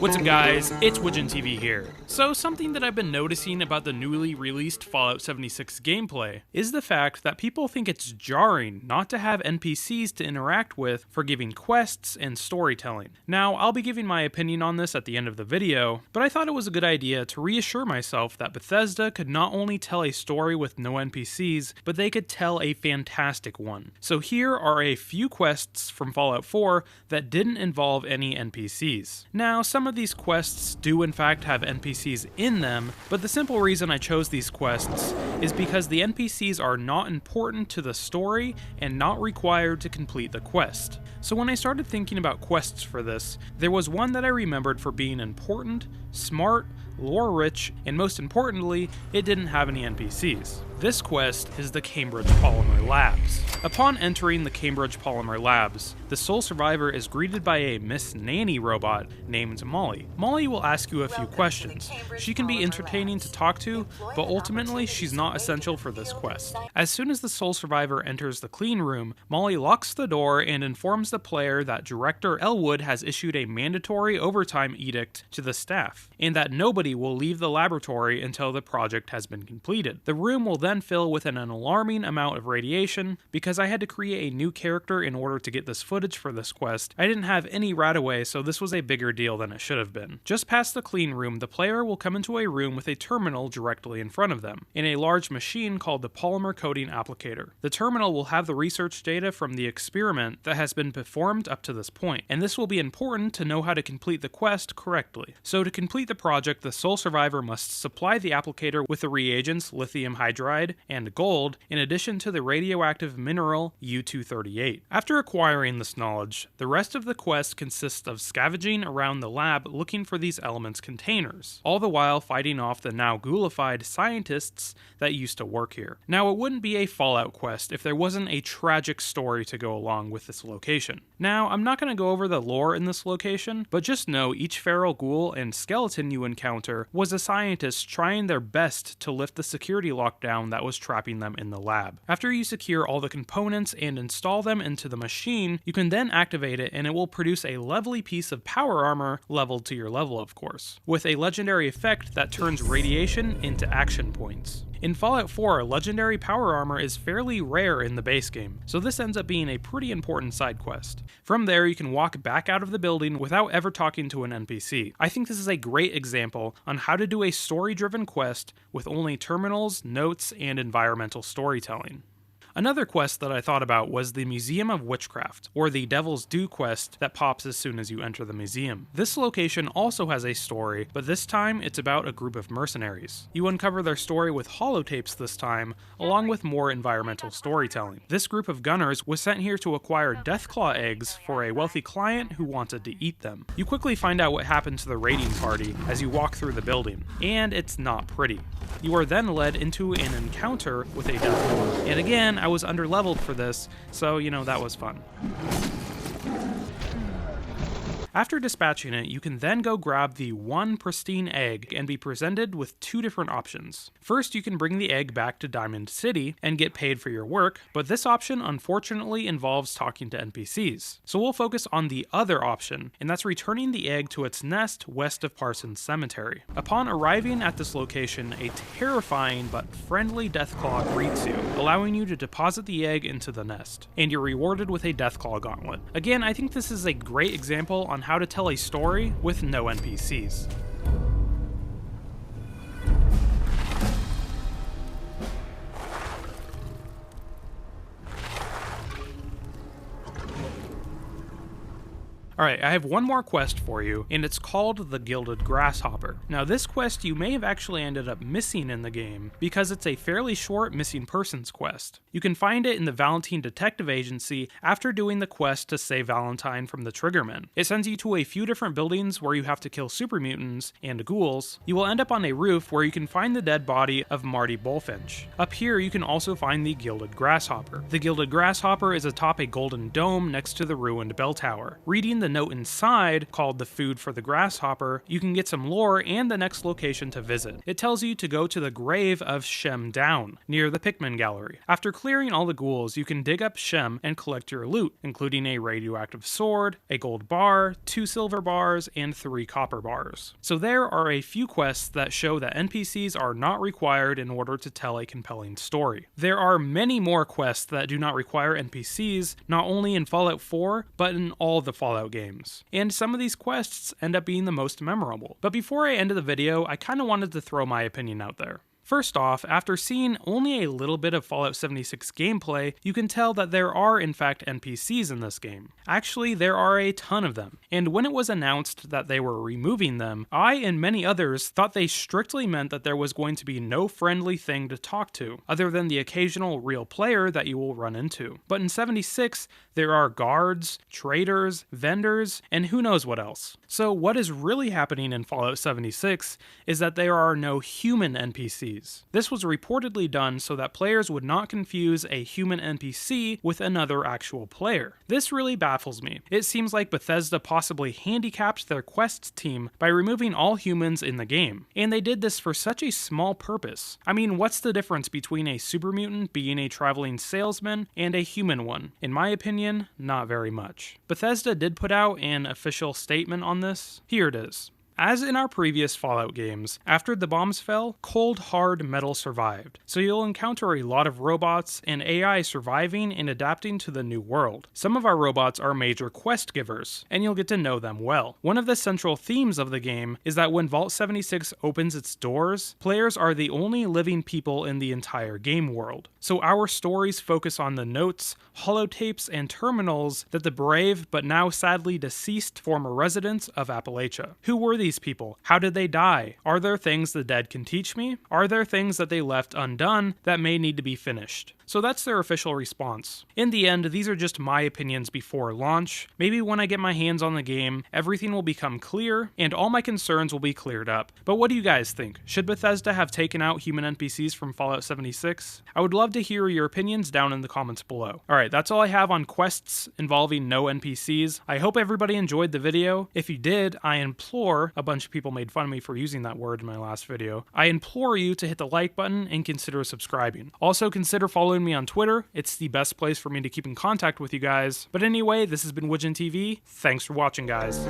What's up guys, it's Widgeon TV here. So something that I've been noticing about the newly released Fallout 76 gameplay is the fact that people think it's jarring not to have NPCs to interact with for giving quests and storytelling. Now, I'll be giving my opinion on this at the end of the video, but I thought it was a good idea to reassure myself that Bethesda could not only tell a story with no NPCs, but they could tell a fantastic one. So here are a few quests from Fallout 4 that didn't involve any NPCs. Now, some of these quests do in fact have NPCs in them, but the simple reason I chose these quests is because the NPCs are not important to the story and not required to complete the quest. So when I started thinking about quests for this, there was one that I remembered for being important, smart, lore-rich, and most importantly, it didn't have any NPCs. This quest is the Cambridge Polymer Labs. Upon entering the Cambridge Polymer Labs, the sole survivor is greeted by a Miss Nanny robot named Molly. Molly will ask you a few questions. She can be entertaining to talk to, but ultimately she's not essential for this quest. As soon as the sole survivor enters the clean room, Molly locks the door and informs the player that Director Elwood has issued a mandatory overtime edict to the staff, and that nobody will leave the laboratory until the project has been completed. The room will then fill with an alarming amount of radiation. Because I had to create a new character in order to get this footage for this quest, I didn't have any right away, so this was a bigger deal than it should have been. Just past the clean room, the player will come into a room with a terminal directly in front of them, in a large machine called the Polymer Coating Applicator. The terminal will have the research data from the experiment that has been performed up to this point, and this will be important to know how to complete the quest correctly. So to complete the project, the sole survivor must supply the applicator with the reagents lithium hydride and gold, in addition to the radioactive mineral U-238. After acquiring this knowledge, the rest of the quest consists of scavenging around the lab looking for these elements containers, all the while fighting off the now ghoulified scientists that used to work here. Now, it wouldn't be a Fallout quest if there wasn't a tragic story to go along with this location. Now, I'm not going to go over the lore in this location, but just know each feral ghoul and skeleton you encounter was a scientist trying their best to lift the security lockdown that was trapping them in the lab. After you secure all the components and install them into the machine, you can then activate it and it will produce a lovely piece of power armor leveled to your level, of course, with a legendary effect that turns radiation into action points. In Fallout 4, legendary power armor is fairly rare in the base game, so this ends up being a pretty important side quest. From there, you can walk back out of the building without ever talking to an NPC. I think this is a great example on how to do a story-driven quest with only terminals, notes, and environmental storytelling. Another quest that I thought about was the Museum of Witchcraft, or the Devil's Due quest that pops as soon as you enter the museum. This location also has a story, but this time it's about a group of mercenaries. You uncover their story with holotapes this time, along with more environmental storytelling. This group of gunners was sent here to acquire Deathclaw eggs for a wealthy client who wanted to eat them. You quickly find out what happened to the raiding party as you walk through the building, and it's not pretty. You are then led into an encounter with a Deathclaw. And again, I was underleveled for this, so that was fun. After dispatching it, you can then go grab the one pristine egg and be presented with two different options. First, you can bring the egg back to Diamond City and get paid for your work, but this option unfortunately involves talking to NPCs. So we'll focus on the other option, and that's returning the egg to its nest west of Parsons Cemetery. Upon arriving at this location, a terrifying but friendly Deathclaw greets you, allowing you to deposit the egg into the nest, and you're rewarded with a Deathclaw gauntlet. Again, I think this is a great example on how to tell a story with no NPCs. Alright, I have one more quest for you, and it's called the Gilded Grasshopper. Now this quest you may have actually ended up missing in the game, because it's a fairly short missing persons quest. You can find it in the Valentine Detective Agency after doing the quest to save Valentine from the Triggermen. It sends you to a few different buildings where you have to kill super mutants and ghouls. You will end up on a roof where you can find the dead body of Marty Bullfinch. Up here you can also find the Gilded Grasshopper. The Gilded Grasshopper is atop a golden dome next to the ruined bell tower. Reading the a note inside, called the food for the grasshopper, you can get some lore and the next location to visit. It tells you to go to the grave of Shem Down, near the Pikmin Gallery. After clearing all the ghouls, you can dig up Shem and collect your loot, including a radioactive sword, a gold bar, 2 silver bars, and 3 copper bars. So there are a few quests that show that NPCs are not required in order to tell a compelling story. There are many more quests that do not require NPCs, not only in Fallout 4, but in all the Fallout games. And some of these quests end up being the most memorable. But before I end the video, I kinda wanted to throw my opinion out there. First off, after seeing only a little bit of Fallout 76 gameplay, you can tell that there are in fact NPCs in this game. Actually, there are a ton of them, and when it was announced that they were removing them, I and many others thought they strictly meant that there was going to be no friendly thing to talk to, other than the occasional real player that you will run into. But in 76, there are guards, traders, vendors, and who knows what else. So what is really happening in Fallout 76 is that there are no human NPCs. This was reportedly done so that players would not confuse a human NPC with another actual player. This really baffles me. It seems like Bethesda possibly handicapped their quest team by removing all humans in the game, and they did this for such a small purpose. I mean, what's the difference between a super mutant being a traveling salesman and a human one? In my opinion, not very much. Bethesda did put out an official statement on this. Here it is. As in our previous Fallout games, after the bombs fell, cold hard metal survived, so you'll encounter a lot of robots and AI surviving and adapting to the new world. Some of our robots are major quest givers, and you'll get to know them well. One of the central themes of the game is that when Vault 76 opens its doors, players are the only living people in the entire game world. So our stories focus on the notes, holotapes, and terminals that the brave but now sadly deceased former residents of Appalachia. Who were these people? How did they die? Are there things the dead can teach me? Are there things that they left undone that may need to be finished? So that's their official response. In the end, these are just my opinions before launch. Maybe when I get my hands on the game, everything will become clear, and all my concerns will be cleared up. But what do you guys think? Should Bethesda have taken out human NPCs from Fallout 76? I would love to hear your opinions down in the comments below. Alright, that's all I have on quests involving no NPCs. I hope everybody enjoyed the video. If you did, I implore, a bunch of people made fun of me for using that word in my last video, I implore you to hit the like button and consider subscribing. Also consider following me on Twitter. It's the best place for me to keep in contact with you guys. But anyway, this has been Widgeon TV. Thanks for watching, guys.